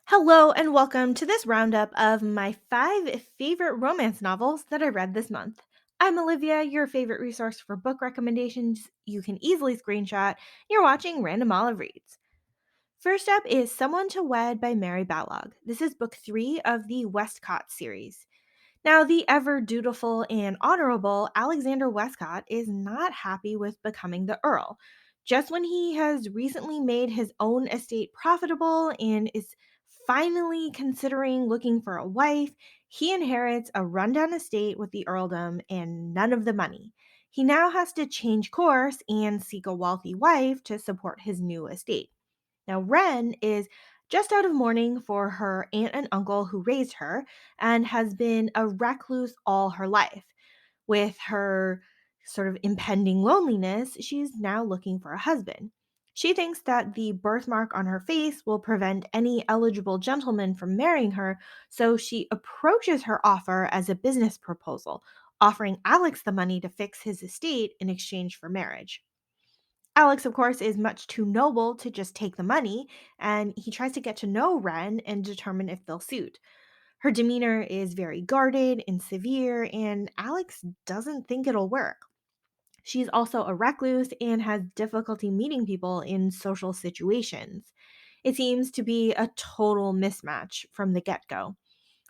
Hello, and welcome to this roundup of my 5 favorite romance novels that I read this month. I'm Olivia, your favorite resource for book recommendations you can easily screenshot. You're watching Random Olive Reads. First up is Someone to Wed by Mary Balog. This is book 3 of the Westcott series. Now, the ever dutiful and honorable Alexander Westcott is not happy with becoming the Earl. Just when he has recently made his own estate profitable and is finally considering looking for a wife, he inherits a rundown estate with the earldom and none of the money. He now has to change course and seek a wealthy wife to support his new estate. Now, Wren is just out of mourning for her aunt and uncle who raised her and has been a recluse all her life. With her sort of impending loneliness, she's now looking for a husband. She thinks that the birthmark on her face will prevent any eligible gentleman from marrying her, so she approaches her offer as a business proposal, offering Alex the money to fix his estate in exchange for marriage. Alex, of course, is much too noble to just take the money, and he tries to get to know Ren and determine if they'll suit. Her demeanor is very guarded and severe, and Alex doesn't think it'll work. She's also a recluse and has difficulty meeting people in social situations. It seems to be a total mismatch from the get go.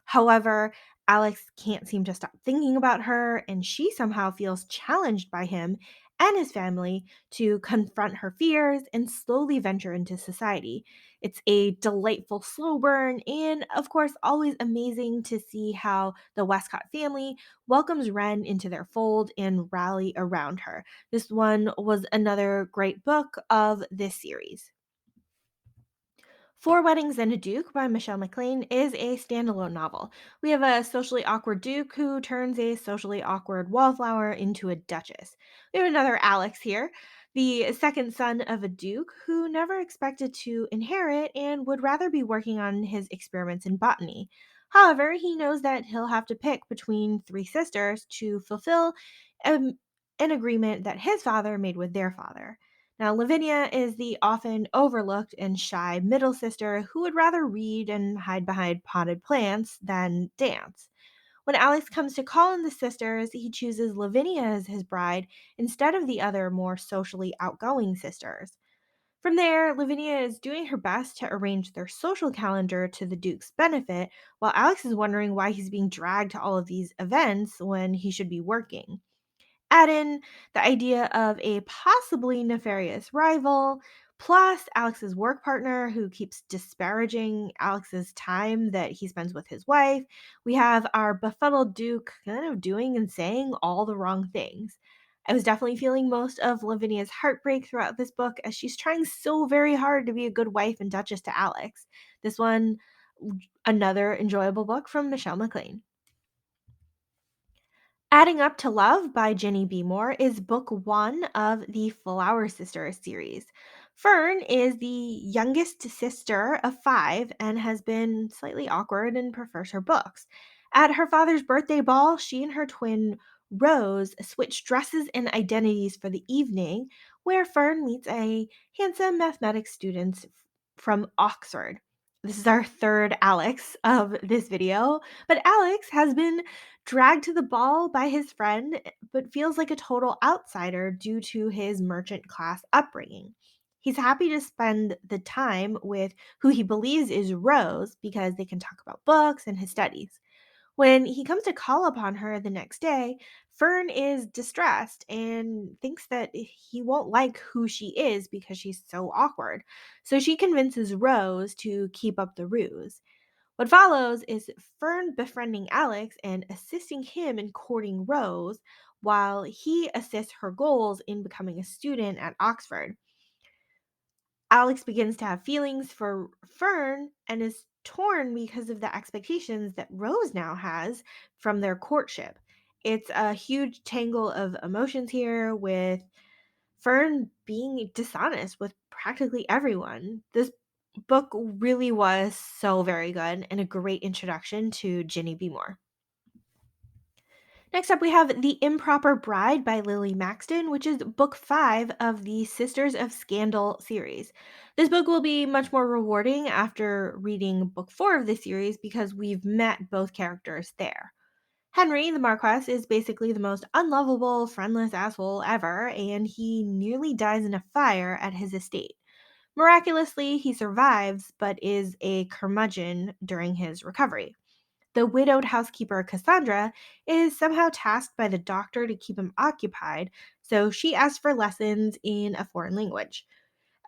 However, Alex can't seem to stop thinking about her, and she somehow feels challenged by him and his family to confront her fears and slowly venture into society. It's a delightful slow burn, and of course, always amazing to see how the Westcott family welcomes Wren into their fold and rally around her. This one was another great book of this series. Four Weddings and a Duke by Michelle McLean is a standalone novel. We have a socially awkward duke who turns a socially awkward wallflower into a duchess. We have another Alex here, the second son of a duke who never expected to inherit and would rather be working on his experiments in botany. However, he knows that he'll have to pick between three sisters to fulfill um, an agreement that his father made with their father. Now, Lavinia is the often overlooked and shy middle sister who would rather read and hide behind potted plants than dance. When Alex comes to call in the sisters, he chooses Lavinia as his bride instead of the other more socially outgoing sisters. From there, Lavinia is doing her best to arrange their social calendar to the Duke's benefit, while Alex is wondering why he's being dragged to all of these events when he should be working. Add in the idea of a possibly nefarious rival, plus Alex's work partner who keeps disparaging Alex's time that he spends with his wife. We have our befuddled Duke kind of doing and saying all the wrong things. I was definitely feeling most of Lavinia's heartbreak throughout this book as she's trying so very hard to be a good wife and Duchess to Alex. This one, another enjoyable book from Michelle McLean. Adding Up to Love by Jenny B. Moore is book one of the Flower Sisters series. Fern is the youngest sister of five and has been slightly awkward and prefers her books. At her father's birthday ball, she and her twin Rose switch dresses and identities for the evening, where Fern meets a handsome mathematics student from Oxford. This is our third Alex of this video, but Alex has been dragged to the ball by his friend, but feels like a total outsider due to his merchant class upbringing. He's happy to spend the time with who he believes is Rose because they can talk about books and his studies. When he comes to call upon her the next day, Fern is distressed and thinks that he won't like who she is because she's so awkward. So she convinces Rose to keep up the ruse. What follows is Fern befriending Alex and assisting him in courting Rose, while he assists her goals in becoming a student at Oxford. Alex begins to have feelings for Fern and is torn because of the expectations that Rose now has from their courtship. It's a huge tangle of emotions here, with Fern being dishonest with practically everyone. This book really was so very good and a great introduction to Ginny B. Moore. Next up, we have The Improper Bride by Lily Maxton, which is book 5 of the Sisters of Scandal series. This book will be much more rewarding after reading book 4 of the series because we've met both characters there. Henry, the Marquess, is basically the most unlovable, friendless asshole ever, and he nearly dies in a fire at his estate. Miraculously, he survives, but is a curmudgeon during his recovery. The widowed housekeeper Cassandra is somehow tasked by the doctor to keep him occupied, so she asks for lessons in a foreign language.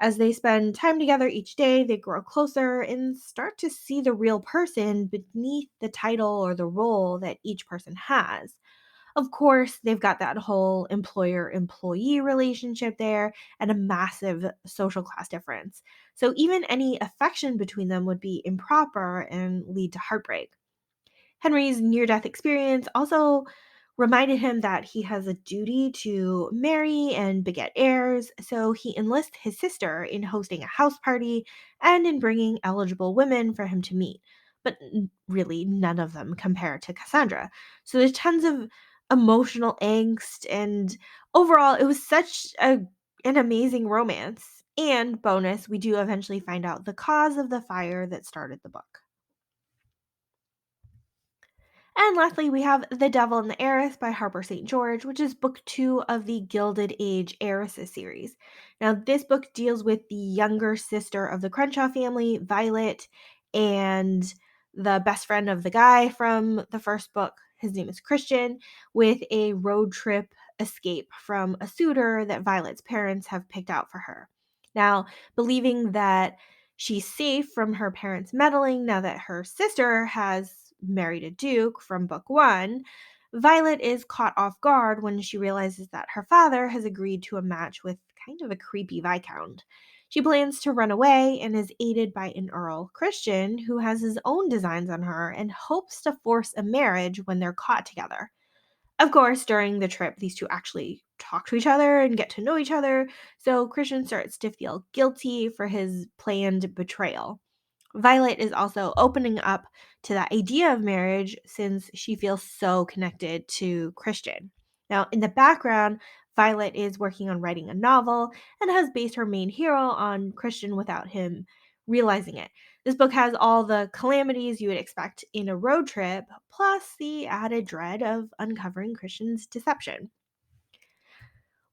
As they spend time together each day, they grow closer and start to see the real person beneath the title or the role that each person has. Of course, they've got that whole employer employee relationship there and a massive social class difference. So even any affection between them would be improper and lead to heartbreak. Henry's near death experience also reminded him that he has a duty to marry and beget heirs, so he enlists his sister in hosting a house party and in bringing eligible women for him to meet. But really, none of them compare to Cassandra. So there's tons of emotional angst, and overall, it was an amazing romance. And bonus, we do eventually find out the cause of the fire that started the book. And lastly, we have The Devil and the Aerith by Harper St. George, which is book 2 of the Gilded Age Aerith series. Now, this book deals with the younger sister of the Crenshaw family, Violet, and the best friend of the guy from the first book. His name is Christian, with a road trip escape from a suitor that Violet's parents have picked out for her. Now, believing that she's safe from her parents' meddling now that her sister has married a duke from book 1, Violet is caught off guard when she realizes that her father has agreed to a match with kind of a creepy viscount. She plans to run away and is aided by an Earl Christian who has his own designs on her and hopes to force a marriage when they're caught together. Of course, during the trip, these two actually talk to each other and get to know each other, so Christian starts to feel guilty for his planned betrayal. Violet is also opening up to the idea of marriage since she feels so connected to Christian. Now, in the background, Violet is working on writing a novel and has based her main hero on Christian without him realizing it. This book has all the calamities you would expect in a road trip, plus the added dread of uncovering Christian's deception.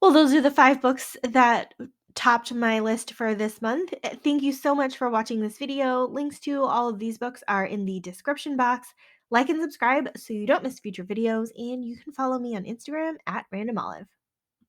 Well, those are the 5 books that topped my list for this month. Thank you so much for watching this video. Links to all of these books are in the description box. Like and subscribe so you don't miss future videos, and you can follow me on Instagram at randomolive.